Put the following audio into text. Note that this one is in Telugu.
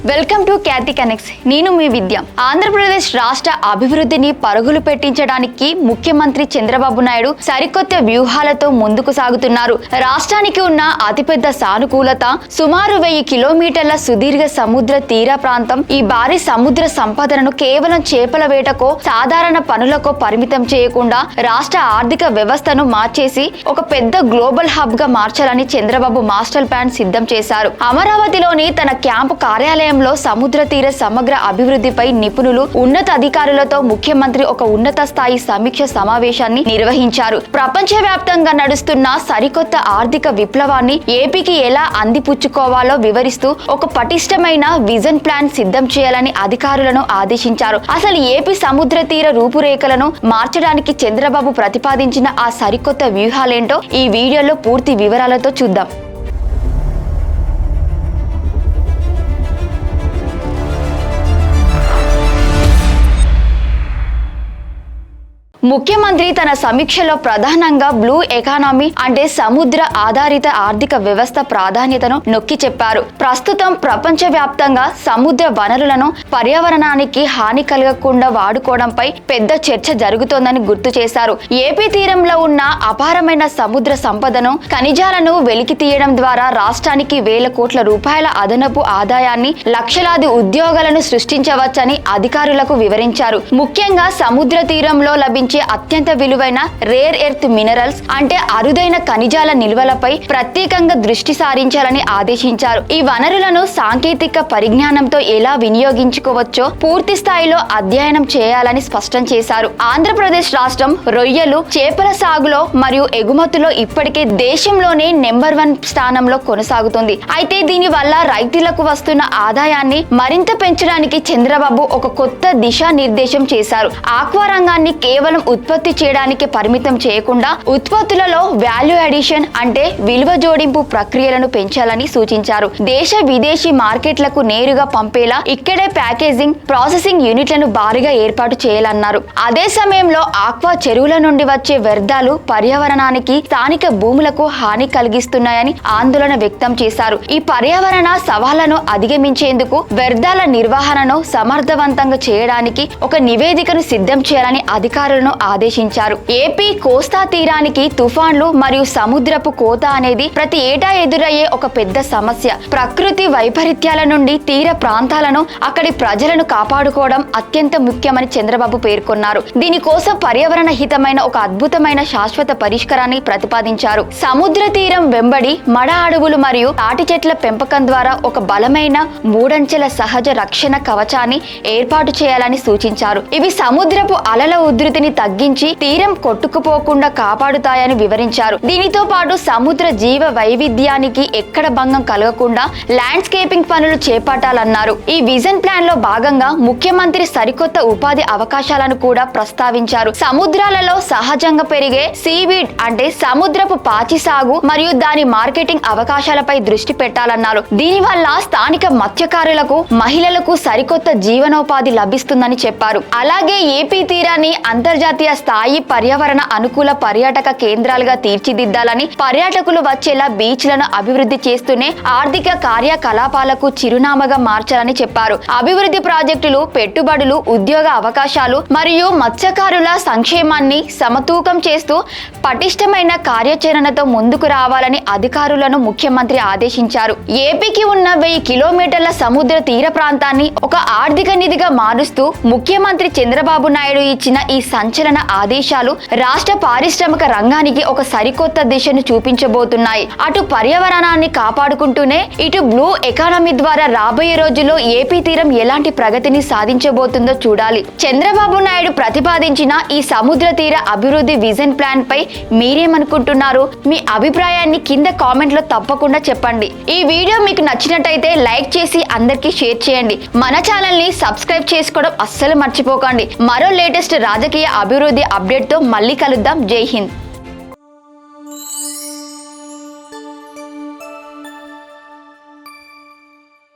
Welcome to Khyati connects. నేను మీ విద్య. ఆంధ్రప్రదేశ్ రాష్ట్ర అభివృద్ధిని పరుగులు పెట్టించడానికి ముఖ్యమంత్రి చంద్రబాబు నాయుడు సరికొత్త వ్యూహాలతో ముందుకు సాగుతున్నారు. రాష్ట్రానికి ఉన్న అతిపెద్ద సానుకూలత సుమారు 1000 కిలోమీటర్ల సుదీర్ఘ సముద్ర తీర ప్రాంతం. ఈ భారీ సముద్ర సంపదను కేవలం చేపల వేటకో సాధారణ పనులకో పరిమితం చేయకుండా రాష్ట్ర ఆర్థిక వ్యవస్థను మార్చేసి ఒక పెద్ద గ్లోబల్ హబ్ గా మార్చాలని చంద్రబాబు మాస్టర్ ప్లాన్ సిద్ధం చేశారు. అమరావతిలోని తన క్యాంపు కార్యాలయంలో సముద్ర తీర సమగ్ర అభివృద్ధిపై నిపుణులు, ఉన్నత అధికారులతో ముఖ్యమంత్రి ఒక ఉన్నత స్థాయి సమీక్ష సమావేశాన్ని నిర్వహించారు. ప్రపంచవ్యాప్తంగా నడుస్తున్న సరికొత్త ఆర్థిక విప్లవాన్ని ఏపీకి ఎలా అందిపుచ్చుకోవాలో వివరిస్తూ ఒక పటిష్టమైన విజన్ ప్లాన్ సిద్ధం చేయాలని అధికారులను ఆదేశించారు. అసలు ఏపీ సముద్ర తీర రూపురేఖలను మార్చడానికి చంద్రబాబు ప్రతిపాదించిన ఆ సరికొత్త వ్యూహాలేంటో ఈ వీడియోలో పూర్తి వివరాలతో చూద్దాం. ముఖ్యమంత్రి తన సమీక్షలో ప్రధానంగా బ్లూ ఎకానమీ అంటే సముద్ర ఆధారిత ఆర్థిక వ్యవస్థ ప్రాధాన్యతను నొక్కి చెప్పారు. ప్రస్తుతం ప్రపంచవ్యాప్తంగా సముద్ర వనరులను పర్యావరణానికి హాని కలగకుండా వాడుకోవడంపై పెద్ద చర్చ జరుగుతోందని గుర్తు చేశారు. ఏపీ తీరంలో ఉన్న అపారమైన సముద్ర సంపదను, ఖనిజాలను వెలికి తీయడం ద్వారా రాష్ట్రానికి వేల కోట్ల రూపాయల అదనపు ఆదాయాన్ని, లక్షలాది ఉద్యోగాలను సృష్టించవచ్చని అధికారులకు వివరించారు. ముఖ్యంగా సముద్ర తీరంలో లభించే అత్యంత విలువైన రేర్ ఎర్త్ మినరల్స్ అంటే అరుదైన ఖనిజాల నిల్వలపై ప్రత్యేకంగా దృష్టి సారించాలని ఆదేశించారు. ఈ వనరులను సాంకేతిక పరిజ్ఞానంతో ఎలా వినియోగించుకోవచ్చో పూర్తి స్థాయిలో అధ్యయనం చేయాలని స్పష్టం చేశారు. ఆంధ్రప్రదేశ్ రాష్ట్రం రొయ్యలు, చేపల సాగులో మరియు ఎగుమతులో ఇప్పటికే దేశంలోనే నెంబర్ 1 స్థానంలో కొనసాగుతుంది. అయితే దీని వల్ల రైతులకు వస్తున్న ఆదాయాన్ని మరింత పెంచడానికి చంద్రబాబు ఒక కొత్త దిశానిర్దేశం చేశారు. ఆక్వా రంగాన్ని కేవలం ఉత్పత్తి చేయడానికి పరిమితం చేయకుండా ఉత్పత్తులలో వాల్యూ అడిషన్ అంటే విలువ జోడింపు ప్రక్రియలను పెంచాలని సూచించారు. దేశ విదేశీ మార్కెట్లకు నేరుగా పంపేలా ఇక్కడే ప్యాకేజింగ్, ప్రాసెసింగ్ యూనిట్లను భారీగా ఏర్పాటు చేయాలన్నారు. అదే సమయంలో ఆక్వా చెరువుల నుండి వచ్చే వ్యర్థాలు పర్యావరణానికి, స్థానిక భూములకు హాని కలిగిస్తున్నాయని ఆందోళన వ్యక్తం చేశారు. ఈ పర్యావరణ సవాళ్లను అధిగమించేందుకు వ్యర్థాల నిర్వహణను సమర్థవంతంగా చేయడానికి ఒక నివేదికను సిద్ధం చేయాలని అధికారులను ఆదేశించారు. ఏపీ కోస్తా తీరానికి తుఫాన్లు మరియు సముద్రపు కోత అనేది ప్రతి ఏటా ఎదురయ్యే ఒక పెద్ద సమస్య. ప్రకృతి వైపరీత్యాల నుండి తీర ప్రాంతాలను, అక్కడి ప్రజలను కాపాడుకోవడం అత్యంత ముఖ్యమని చంద్రబాబు పేర్కొన్నారు. దీనికోసం పర్యావరణ హితమైన ఒక అద్భుతమైన శాశ్వత పరిష్కారాన్ని ప్రతిపాదించారు. సముద్ర తీరం వెంబడి మడ అడవులు మరియు తాటి చెట్ల పెంపకం ద్వారా ఒక బలమైన 3 అంచెల సహజ రక్షణ కవచాన్ని ఏర్పాటు చేయాలని సూచించారు. ఇవి సముద్రపు అలల ఉధృతిని తగ్గించి తీరం కొట్టుకుపోకుండా కాపాడుతాయని వివరించారు. దీనితో పాటు సముద్ర జీవ వైవిధ్యానికి ఎక్కడ భంగం కలగకుండా ల్యాండ్స్కేపింగ్ పనులు చేపట్టాలన్నారు. ఈ విజన్ ప్లాన్ లో భాగంగా ముఖ్యమంత్రి సరికొత్త ఉపాధి అవకాశాలను కూడా ప్రస్తావించారు. సముద్రాలలో సహజంగా పెరిగే సీవీడ్ అంటే సముద్రపు పాచి సాగు మరియు దాని మార్కెటింగ్ అవకాశాలపై దృష్టి పెట్టాలన్నారు. దీనివల్ల స్థానిక మత్స్యకారులకు, మహిళలకు సరికొత్త జీవనోపాధి లభిస్తుందని చెప్పారు. అలాగే ఏపీ తీరాన్ని అంతర్జాతీయ స్థాయి పర్యావరణ అనుకూల పర్యాటక కేంద్రాలుగా తీర్చిదిద్దాలని, పర్యాటకులు వచ్చేలా బీచ్లను అభివృద్ధి చేస్తూనే ఆర్థిక కార్యకలాపాలకు చిరునామాగా మార్చాలని చెప్పారు. అభివృద్ధి ప్రాజెక్టులు, పెట్టుబడులు, ఉద్యోగ అవకాశాలు మరియు మత్స్యకారుల సంక్షేమాన్ని సమతూకం చేస్తూ పటిష్టమైన కార్యాచరణతో ముందుకు రావాలని అధికారులను ముఖ్యమంత్రి ఆదేశించారు. ఏపీకి ఉన్న 1000 కిలోమీటర్ల సముద్ర తీర ప్రాంతాన్ని ఒక ఆర్థిక నిధిగా మారుస్తూ ముఖ్యమంత్రి చంద్రబాబు నాయుడు ఇచ్చిన ఈ సంచలన ఆదేశాలు రాష్ట్ర పారిశ్రామిక రంగానికి ఒక సరికొత్త దిశను చూపించబోతున్నాయి. అటు పర్యావరణాన్ని కాపాడుకుంటూనే ఇటు బ్లూ ఎకానమీ ద్వారా రాబోయే రోజుల్లో ఏపీ తీరం ఎలాంటి ప్రగతిని సాధించబోతుందో చూడాలి. చంద్రబాబు నాయుడు ప్రతిపాదించిన ఈ సముద్ర తీర అభివృద్ధి విజన్ ప్లాన్ పై మీరేమనుకుంటున్నారు? మీ అభిప్రాయాన్ని కింద కామెంట్ లో తప్పకుండా చెప్పండి. ఈ వీడియో మీకు నచ్చినట్టయితే లైక్ చేసి అందరికీ షేర్ చేయండి. మన ఛానల్ ని సబ్స్క్రైబ్ చేసుకోవడం అస్సలు మర్చిపోకండి. మరో లేటెస్ట్ రాజకీయ అభివృద్ధి అప్డేట్ తో మళ్ళీ కలుద్దాం. జై హింద్.